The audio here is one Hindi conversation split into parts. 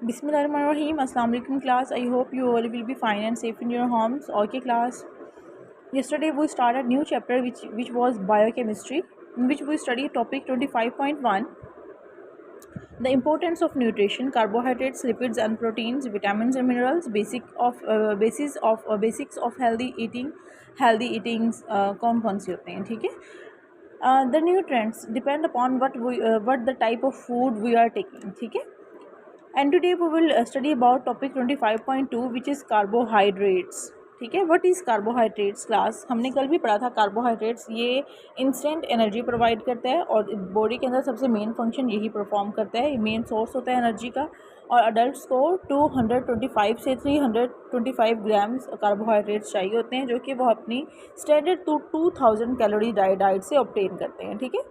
Bismillahirrahmanirrahim. Assalamu alaikum class. I hope you all will be fine and safe in your homes. Okay class. Yesterday we started new chapter which was biochemistry, in which we studied topic 25.1, the importance of nutrition, carbohydrates, lipids and proteins, vitamins and minerals, basics of healthy eating. कौन से होते हैं, ठीक है. The nutrients depend upon what the type of food we are taking, ठीक है. And today we will study about topic 25.2 which is carbohydrates, ठीक है. What is carbohydrates class? हमने कल भी पढ़ा था. कार्बोहाइड्रेट्स ये इंस्टेंट एनर्जी प्रोवाइड करता है और बॉडी के अंदर सबसे मेन फंक्शन यही परफॉर्म करता है. मेन सोर्स होता है एनर्जी का. और अडल्ट्स को 225 से 325 ग्राम्स कार्बोहाइड्रेट्स चाहिए होते हैं, जो कि वो अपनी स्टैंडर्ड 2000 कैलोरी डाइट से ऑब्टेन करते हैं, ठीक है.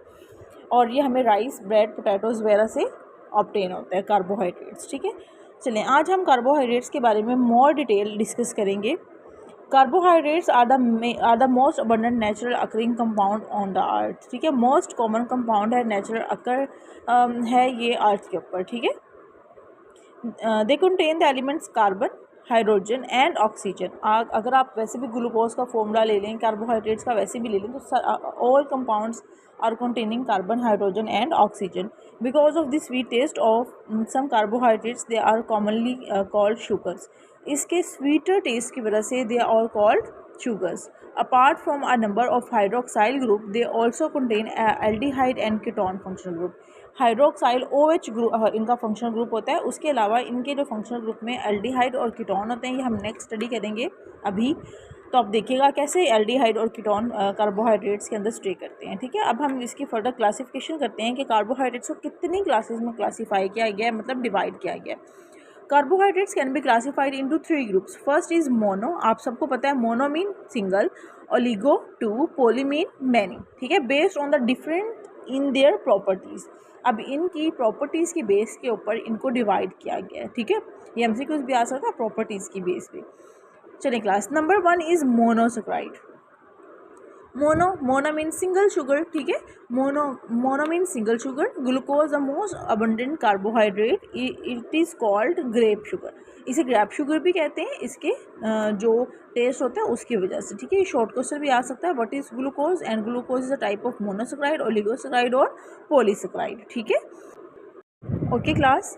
और ये हमें राइस, ब्रेड, पोटैटोज़ वगैरह से ऑब्टेन होता है कार्बोहाइड्रेट्स, ठीक है. चलें, आज हम कार्बोहाइड्रेट्स के बारे में मोर डिटेल डिस्कस करेंगे. Carbohydrates are the most abundant natural occurring compound on the earth, ठीक है. मोस्ट कॉमन कंपाउंड है, नेचुरल अकर है ये अर्थ के ऊपर, ठीक है. They contain the elements carbon, hydrogen and oxygen. अगर आप वैसे भी ग्लूकोज का फॉर्मूला ले लें, कार्बोहाइड्रेट्स का वैसे भी ले लें, तो all compounds are containing carbon, hydrogen and oxygen. Because of the sweet taste of some carbohydrates, they are commonly called sugars. इसके sweeter taste की वजह से they are all called sugars. Apart from a number of hydroxyl group, they also contain aldehyde and ketone functional group. Hydroxyl OH group इनका फंक्शनल ग्रुप होता है. उसके अलावा इनके जो फंक्शनल ग्रुप में एल्डिहाइड और कीटोन होते हैं, ये हम नेक्स्ट स्टडी करेंगे अभी. तो आप देखिएगा कैसे एल्डिहाइड और कीटोन कार्बोहाइड्रेट्स के अंदर स्टे करते हैं, ठीक है. अब हम इसकी फर्दर क्लासिफिकेशन करते हैं कि कार्बोहाइड्रेट्स को कितनी क्लासेस में क्लासीफाई किया गया है, मतलब डिवाइड किया गया है. Carbohydrates can be classified into 3 groups. First is mono. आप सबको पता है मोनो मीन सिंगल, ओलिगो 2, पोली मीन मैनी, ठीक है. Based on the different in their properties. अब इनकी प्रॉपर्टीज़ के बेस के ऊपर इनको डिवाइड किया गया है, ठीक है. ये MCQs भी आ सकता है प्रॉपर्टीज़ की बेस पे. चलिए class, number 1 is monosaccharide. Mono mean single sugar, ठीक है. Mono mean single sugar. Glucose the most abundant carbohydrate, it is called grape sugar. इसे ग्रेप शुगर भी कहते हैं, इसके जो टेस्ट होता है उसकी वजह से, ठीक है. शॉर्ट क्वेश्चन भी आ सकता है. What is glucose? And glucose is a type of monosaccharide, oligosaccharide और पॉलीसेक्राइड, ठीक है. Okay class,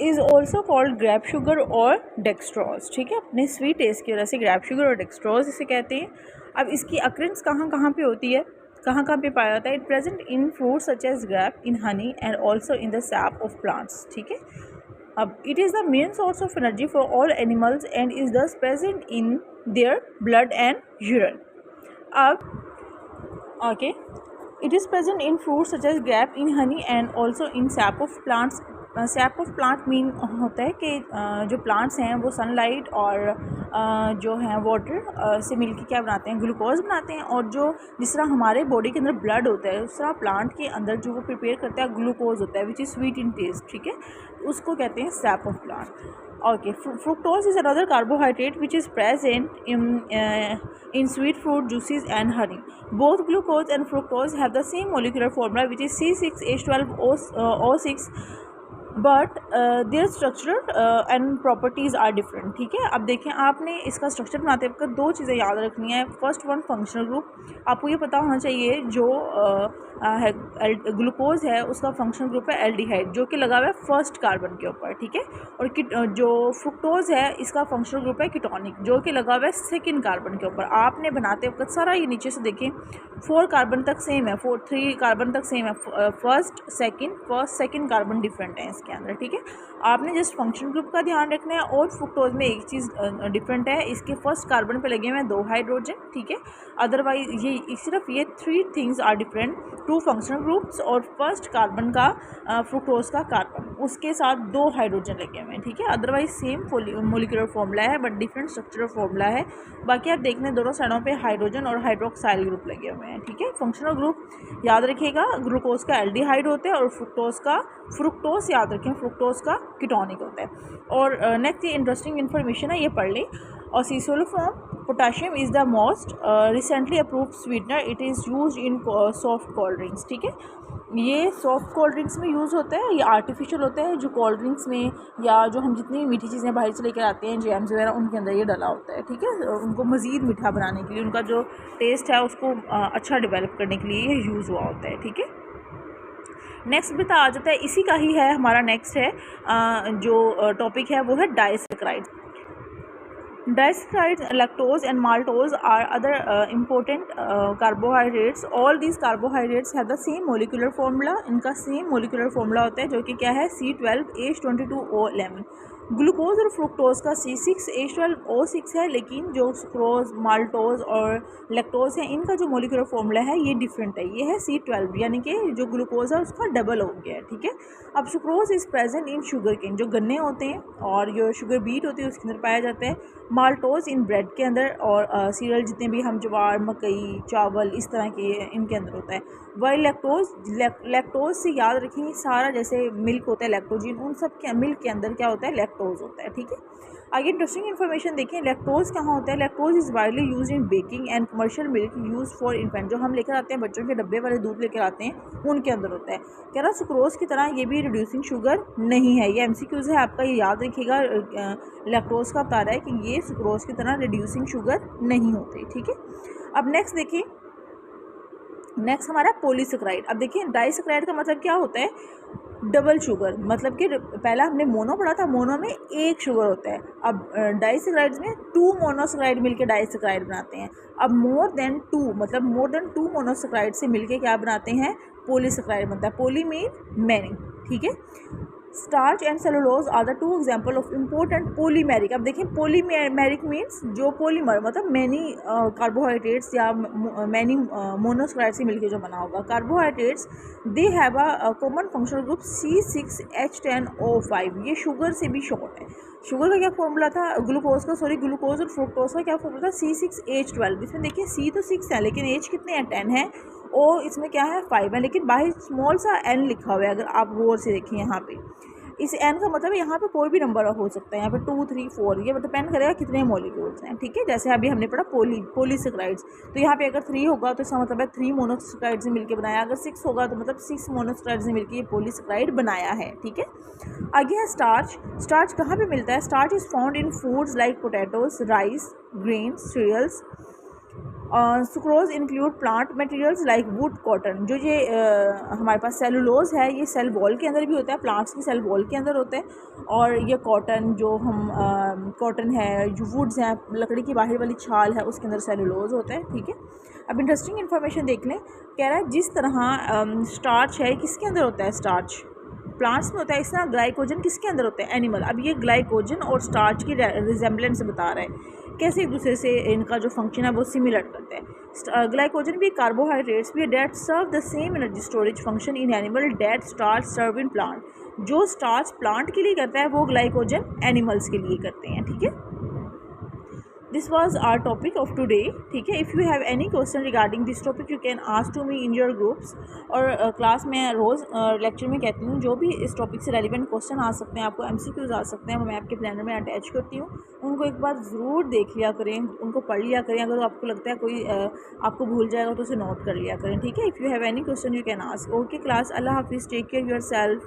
is also called grape sugar और डेक्सट्रोज, ठीक है. अपने स्वीट टेस्ट की वजह से ग्रेप शुगर और डेक्सट्रोज इसे कहते हैं. अब इसकी अक्रेंस कहाँ पे होती है, कहाँ पे पाया जाता है? It present in fruit such as grape, in honey and also in the sap of plants, ठीक है. अब it is the main source of energy for all animals and is this present in their blood and urine. अब okay, it is present in fruit such as grape, in honey and also in sap of plants. Sap of plants mean होता है कि जो प्लांट्स हैं वो सनलाइट और जो हैं वाटर से मिलकर क्या बनाते हैं, ग्लूकोज बनाते हैं. और जो जिस तरह हमारे बॉडी के अंदर ब्लड होता है, उस तरह प्लांट के अंदर जो वो प्रिपेयर करता है ग्लूकोज होता है, which is sweet in taste, ठीक है. उसको कहते हैं sap of plant. Okay, fructose is another carbohydrate which is present in sweet fruit juices and honey. Both glucose and fructose have the same molecular formula which is C6H12O6, but their structure and properties are different, ठीक है. अब देखें, आपने इसका स्ट्रक्चर बनाते वक्त 2 चीज़ें याद रखनी है. First one, functional group. आपको ये पता होना चाहिए जो है ग्लूकोज है उसका फंक्शनल ग्रुप है एल्डिहाइड, जो कि लगा हुआ है फर्स्ट कार्बन के ऊपर, ठीक है. और जो फ्रुक्टोज है इसका फंक्शनल ग्रुप है कीटोनिक, जो कि लगा हुआ है सेकेंड कार्बन के ऊपर. आपने बनाते वक्त सारा ये नीचे से देखें 4 कार्बन तक सेम है, 3 कार्बन तक सेम है. फर्स्ट सेकेंड कार्बन डिफरेंट है इसके अंदर, ठीक है. आपने जस्ट फंक्शन ग्रुप का ध्यान रखना है. और फ्रुक्टोज में एक चीज़ डिफरेंट है, इसके फर्स्ट कार्बन पे लगे हुए हैं 2 हाइड्रोजन, ठीक है. अदरवाइज ये सिर्फ ये 3 things are different, 2 functional groups और फर्स्ट कार्बन का फ्रुक्टोज का कार्बन, उसके साथ 2 हाइड्रोजन लगे हुए हैं, ठीक है. अदरवाइज सेम मोलिकुलर फॉर्मूला है बट डिफरेंट स्ट्रक्चरल फॉर्मूला है. बाकी आप देखने दोनों साइडों पे हाइड्रोजन और हाइड्रोक्साइल ग्रुप लगे हुए हैं, ठीक है. फंक्शनल ग्रुप याद रखिएगा, ग्लूकोज का एल्डिहाइड होता है और फ्रुक्टोज याद रखें, फ्रुक्टोज का कीटोनिक होता है. और नेक्स्ट ये इंटरेस्टिंग इन्फॉर्मेशन है, ये पढ़ लें. और acesulfame potassium is the most recently approved sweetener. It is used in soft cold drinks, ठीक है. ये सॉफ्ट कोल्ड ड्रिंक्स में यूज़ होता है, ये आर्टिफिशियल होता है जो कोल्ड ड्रिंक्स में या जो हम जितनी मीठी चीज़ें बाहर से लेकर आते हैं जैम्स वगैरह उनके अंदर ये डला होता है, ठीक है। उनको मज़ीद मीठा बनाने के लिए, उनका जो टेस्ट है उसको अच्छा डेवलप करने के लिए ये यूज़ हुआ होता है, ठीक है। नेक्स्ट बता आ जाता है, इसी का ही है हमारा नेक्स्ट है जो टॉपिक है वो है disaccharide. Disaccharides, lactose and maltose are other important carbohydrates. All these carbohydrates have the same molecular formula. इनका same molecular formula होता है जो कि क्या है C12H22O11। ग्लूकोज और फ्रुक्टोज का C6H12O6 है, लेकिन जो सुक्रोज, माल्टोज और लैक्टोज है इनका जो मोलिकुलर फॉर्मूला है ये डिफरेंट है, ये है C12, यानी कि जो ग्लूकोज है उसका डबल हो गया है, ठीक है। अब sucrose is present in sugarcane, जो गन्ने होते हैं और जो शुगर बीट होती है उसके अंदर पाया जाता है। माल्टोज इन ब्रेड के अंदर, और सीरियल जितने भी हम ज्वार, मकई, चावल इस तरह के इनके अंदर होता है। वही लैक्टोज से याद रखेंगे सारा, जैसे मिल्क होता है लैक्टोजिन, उन सब के मिल्क के अंदर क्या होता है लैक्टोज होता है, ठीक है। आगे इंटरेस्टिंग इन्फॉर्मेशन देखें, लैक्टोज कहाँ होता है। Lactose is widely use in baking and commercial milk use for infant, जो हम लेकर आते हैं बच्चों के डब्बे वाले दूध लेकर आते हैं उनके अंदर होता है। कह रहा सुक्रोज की तरह ये भी रिड्यूसिंग शुगर नहीं है, ये MCQs है आपका, ये याद रखिएगा। लैक्टोज का बता रहा है कि ये सुक्रोज की तरह रिड्यूसिंग शुगर नहीं होते, ठीक है। अब नेक्स्ट देखिए, नेक्स्ट हमारा पॉलीसेकेराइड। अब देखिए डाइसेकेराइड का मतलब क्या होता है, डबल शुगर, मतलब कि पहला हमने मोनो पढ़ा था, मोनो में एक शुगर होता है। अब डाइसेकेराइड्स में 2 मोनोसेकेराइड मिलके डाइसेकेराइड बनाते हैं। अब मोर देन 2 मतलब मोर देन 2 मोनोसेकेराइड से मिलके क्या बनाते हैं, पॉलीसेकेराइड बनता है। पॉली मीन मैनी, ठीक है। Starch and cellulose are the 2 example of important polymeric. अब देखिए पॉलीमेरिक मीन्स जो पॉलीमर मतलब मैनी कार्बोहाइड्रेट्स या मैनी मोनोसेकेराइड से मिलकर जो बना होगा। Carbohydrates they have a common functional group C6H10O5, ये शुगर से भी शॉर्ट है। शुगर का क्या फॉर्मूला था, ग्लूकोज और फ्रुक्टोज का क्या फॉर्मूला था, C6H12। इसमें देखिए C तो 6 है लेकिन H कितने हैं, 10 है, और इसमें क्या है 5 है, लेकिन बाहर स्मॉल सा n लिखा हुआ है। अगर आप गौर से देखें यहाँ पे, इस n का मतलब यहाँ पे कोई भी नंबर हो सकता है, यहाँ पे 2, 3, 4, ये डिपेंड करेगा कितने मॉलिक्यूल्स हैं, ठीक है। जैसे अभी हमने पढ़ा पॉलीसेकेराइड्स, तो यहाँ पे अगर 3 होगा तो इसका मतलब है 3 मोनोसेकेराइड से मिलकर बनाया, अगर 6 होगा तो मतलब 6 मोनोसेकेराइड से मिलकर ये पॉलीसेकेराइड बनाया है, ठीक है। आगे है स्टार्च। स्टार्च कहाँ पे मिलता है, starch is found in foods like potatoes, rice, grains, cereals. Sucrose include plant materials like wood, cotton. जो ये हमारे पास सेलुलोज है ये सेल वॉल के अंदर भी होता है, प्लांट्स की सेल वॉल के अंदर होता है। और ये कॉटन जो हम कॉटन है, जो वुड्स हैं, लकड़ी की बाहर वाली छाल है उसके अंदर सेलुलोज होता है, ठीक है। अब इंटरेस्टिंग इन्फॉर्मेशन देख लें, कह रहा है जिस तरह स्टार्च है किसके अंदर होता है, स्टार्च प्लांट्स में होता है, इस तरह ग्लाइकोजन किसके अंदर होता है, एनिमल। अब ये ग्लाइकोजन और स्टार्च की रिजेम्बलेंस बता रहा है, कैसे एक दूसरे से इनका जो फंक्शन है वो सिमिलर करते हैं। ग्लाइकोजन भी कार्बोहाइड्रेट्स भी that serve the same energy storage function in animal that starch serve in plant. जो स्टार्च प्लांट के लिए करता है वो ग्लाइकोजन एनिमल्स के लिए करते हैं, ठीक है। This was our topic of today, ठीक है। If you have any question regarding this topic you can ask to me in your groups. और क्लास में रोज़ लेक्चर में कहती हूँ जो भी इस टॉपिक से रेलिवेंट क्वेश्चन आ सकते हैं, आपको MCQs आ सकते हैं, वो मैं आपके प्लानर में अटैच करती हूँ। उनको एक बार ज़रूर देख लिया करें, उनको पढ़ लिया करें। अगर आपको लगता है कोई आपको भूल जाएगा तो उसे नोट कर लिया करें, ठीक है। If you have any question you can ask. Okay class, अल्लाह हाफिज़, टेक केयर योर सेल्फ।